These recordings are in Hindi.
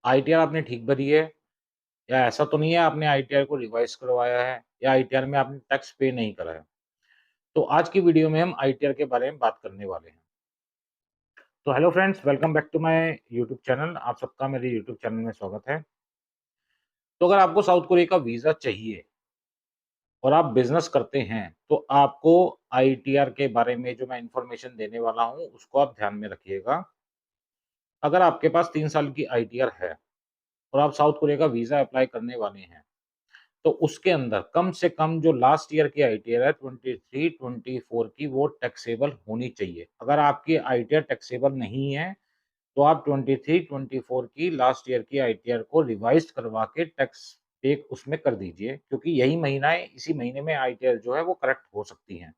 आईटीआर आपने ठीक भरी है, या ऐसा तो नहीं है आपने आईटीआर को रिवाइज़ करवाया है या आईटीआर में आपने टैक्स पे नहीं करा है। तो आज की वीडियो में हम आईटीआर के बारे में बात करने वाले हैं। तो hello friends, welcome back to my YouTube channel. आप सबका मेरे यूट्यूब चैनल में स्वागत है। तो अगर आपको साउथ कोरिया का वीज़ा चाहिए और आप बिज़नेस करते हैं, तो आपको आईटीआर के बारे में जो मैं इन्फॉर्मेशन देने वाला हूँ, उसको आप ध्यान में रखिएगा। अगर आपके पास 3 साल की आईटीआर है और आप साउथ कोरिया का वीज़ा अप्लाई करने वाले हैं, तो उसके अंदर कम से कम जो लास्ट ईयर की आईटीआर है 23-24 की, वो टैक्सेबल होनी चाहिए। अगर आपकी आईटीआर टैक्सेबल नहीं है, तो आप 23-24 की लास्ट ईयर की आईटीआर को रिवाइज़ करवा के टैक्स पे उसमें कर दीजिए, क्योंकि यही महीना है, इसी महीने में आईटीआर जो है वो करेक्ट हो सकती हैं।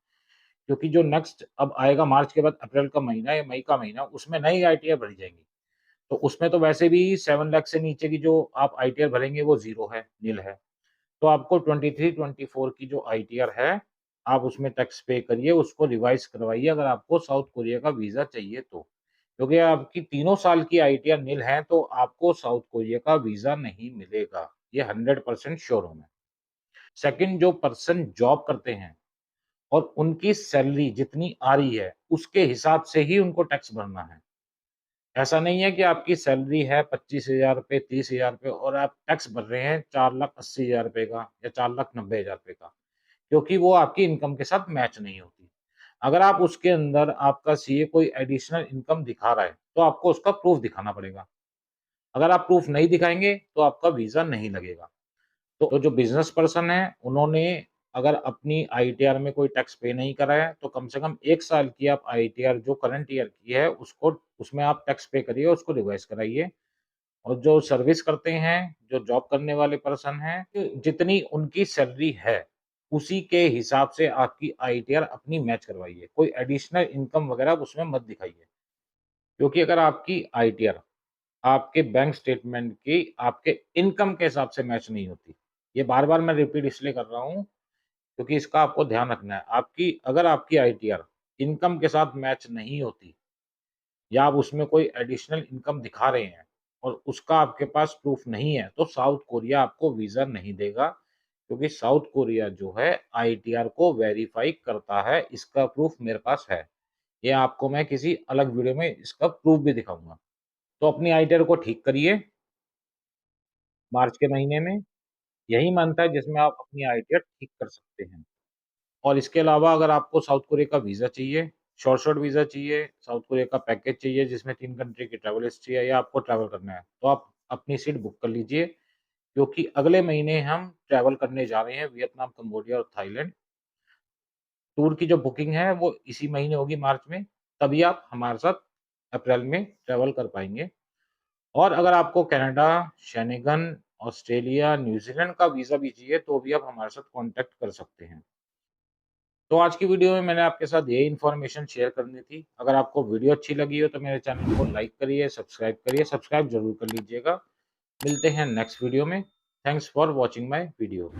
क्योंकि जो नेक्स्ट अब आएगा मार्च के बाद अप्रैल का महीना या मई का महीना, उसमें नई आईटीआर भरी जाएँगी। तो उसमें तो वैसे भी 7 लाख से नीचे की जो आप आईटीआर भरेंगे वो ज़ीरो है, नील है। तो आपको 23-24 की जो आईटीआर है, आप उसमें टैक्स पे करिए, उसको रिवाइज़ करवाइए अगर आपको साउथ कोरिया का वीज़ा चाहिए तो। क्योंकि आपकी तीनों साल की आईटीआर नील है, तो आपको साउथ कोरिया का वीज़ा नहीं मिलेगा। ये 100% श्योर हूँ मैं। सेकंड, जो पर्सन जॉब करते हैं और उनकी सैलरी जितनी आ रही है, उसके हिसाब से ही उनको टैक्स भरना है। ऐसा नहीं है कि आपकी सैलरी है 25,000 रुपए, 30,000 रुपए और आप टैक्स भर रहे हैं 4,80,000 रुपए का या 4,90,000 रुपए का, क्योंकि वो आपकी इनकम के साथ मैच नहीं होती। अगर आप उसके अंदर आपका सीए कोई एडिशनल इनकम दिखा रहा है, तो आपको उसका प्रूफ दिखाना पड़ेगा। अगर आप प्रूफ नहीं दिखाएँगे, तो आपका वीज़ा नहीं लगेगा। तो जो बिज़नेस पर्सन है, उन्होंने अगर अपनी आईटीआर में कोई टैक्स पे नहीं करा है, तो कम से कम 1 साल की आप आईटीआर जो करंट ईयर की है, उसको उसमें आप टैक्स पे करिए, उसको रिवाइज़ कराइए। और जो सर्विस करते हैं, जो जॉब करने वाले पर्सन हैं, जितनी उनकी सैलरी है, उसी के हिसाब से आपकी आईटीआर अपनी मैच करवाइए। कोई एडिशनल इनकम वगैरह आप उसमें मत दिखाइए। क्योंकि अगर आपकी आईटीआर आपके बैंक स्टेटमेंट की आपके इनकम के हिसाब से मैच नहीं होती, ये बार-बार मैं रिपीट इसलिए कर रहा हूँ, क्योंकि इसका आपको ध्यान रखना है। अगर आपकी आईटीआर इनकम के साथ मैच नहीं होती या आप उसमें कोई एडिशनल इनकम दिखा रहे हैं और उसका आपके पास प्रूफ नहीं है, तो साउथ कोरिया आपको वीज़ा नहीं देगा, क्योंकि साउथ कोरिया जो है आईटीआर को वेरीफाई करता है। इसका प्रूफ मेरे पास है। ये आपको मैं किसी अलग वीडियो में इसका प्रूफ भी दिखाऊँगा। तो अपनी आईटीआर को ठीक करिए, मार्च के महीने में। यही मंथ है जिसमें आप अपनी आईटीआर ठीक कर सकते हैं। और इसके अलावा अगर आपको साउथ कोरिया का वीज़ा चाहिए, शॉर्ट वीज़ा चाहिए, साउथ कोरिया का पैकेज चाहिए जिसमें 3 कंट्री की ट्रैवल हिस्ट्री है या आपको ट्रैवल करना है, तो आप अपनी सीट बुक कर लीजिए, क्योंकि अगले महीने हम ट्रैवल करने जा रहे हैं वियतनाम, कंबोडिया और थाईलैंड। टूर की जो बुकिंग है वो इसी महीने होगी मार्च में, तभी आप हमारे साथ अप्रैल में ट्रैवल कर पाएँगे। और अगर आपको कनाडा, शेनेगन, ऑस्ट्रेलिया, न्यूज़ीलैंड का वीज़ा भी चाहिए, तो भी आप हमारे साथ कॉन्टैक्ट कर सकते हैं। तो आज की वीडियो में मैंने आपके साथ यही इन्फॉर्मेशन शेयर करनी थी। अगर आपको वीडियो अच्छी लगी हो तो मेरे चैनल को लाइक करिए, सब्सक्राइब करिए, सब्सक्राइब ज़रूर कर लीजिएगा। मिलते हैं नेक्स्ट वीडियो में। Thanks for watching my video.